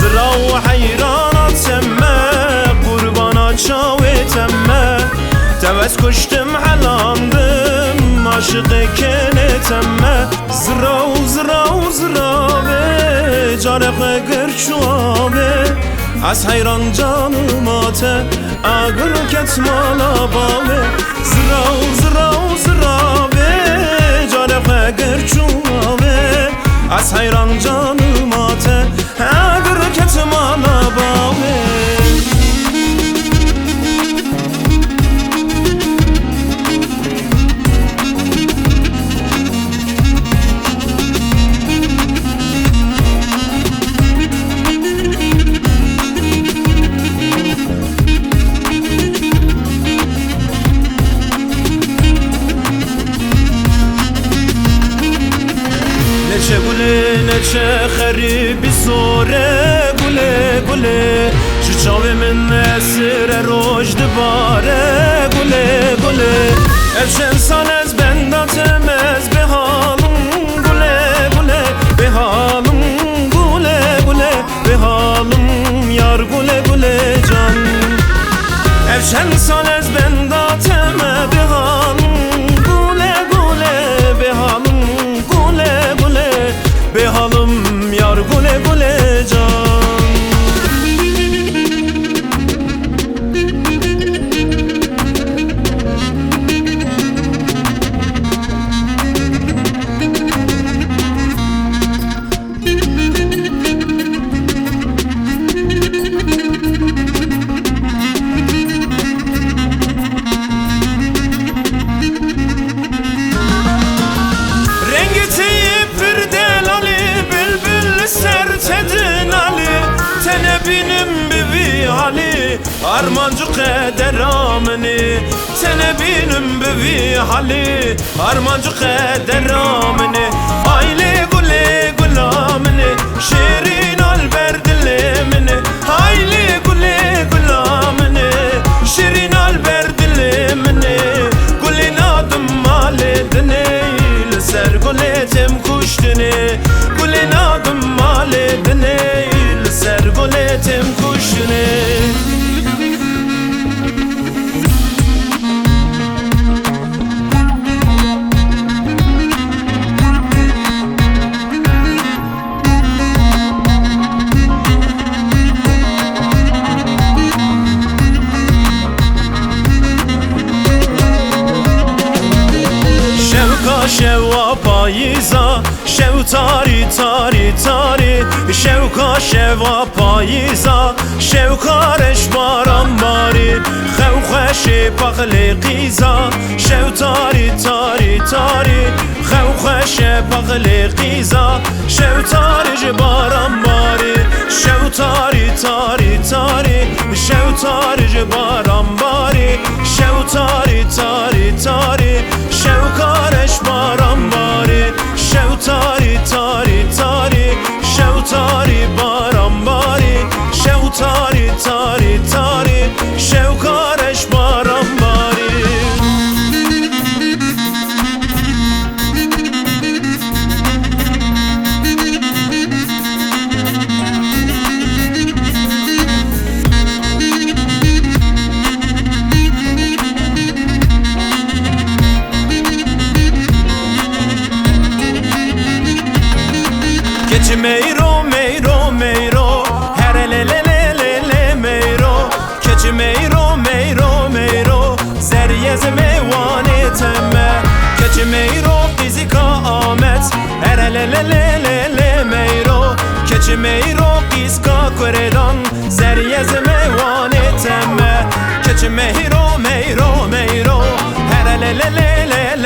زرا و حیرانات تمه قربانا چاوتمه توز کشتم حلاندم عاشق کنه تمه زرا و زرا و زراوه جارق گرچوابه از حیران جانوماته اگر کتمالا باوه زرا و زرا و زراوه جارق گرچوابه از حیران جانوماته اگر کتمالا باوه نچه گله نچه خریبی سوره گله گله چاوی من اسیر روش دباره گله گله افشن سال از بنداتم از به حالم گله گله به حالم گله گله به حالم یار گله گله جان افشن سال از بنداتم به حالم گله گله به حالم گله گله به حالم یار گله گله جان Tenebinin bevi hali armancı kader amini Tenebinin bevi hali armancı kader amini Aile gule gulamini şirin alber dilimini Aile gule gulamini şirin alber dilimini Gulin adım maledini Ser guletim kuştini Gulin adım maledini Ser guletim kuştini شوا پاییزا شو تاری تاری تاری شوکا شوا پاییزا شو کارش باران باری خو خوشی پغلی قیزا شو تاری تاری تاری خو خوش پغلی قیزا شو تاری باران باری شو تاری تاری تاری شو تاری باران باری شو تاری تاری تاری شو کارش باران باری شو تاری تاری تاری شو تاری باران باری شو تاری تاری تاری شو کارش باران باری keçi meyro meyro meyro her le le le le le meyro keçi meyro meyro meyro zeryez meyvane temme keçi meyro fizika amet her le le le le le meyro keçi meyro fiska koredan zeryez meyvane temme keçi meyro meyro meyro her le le le le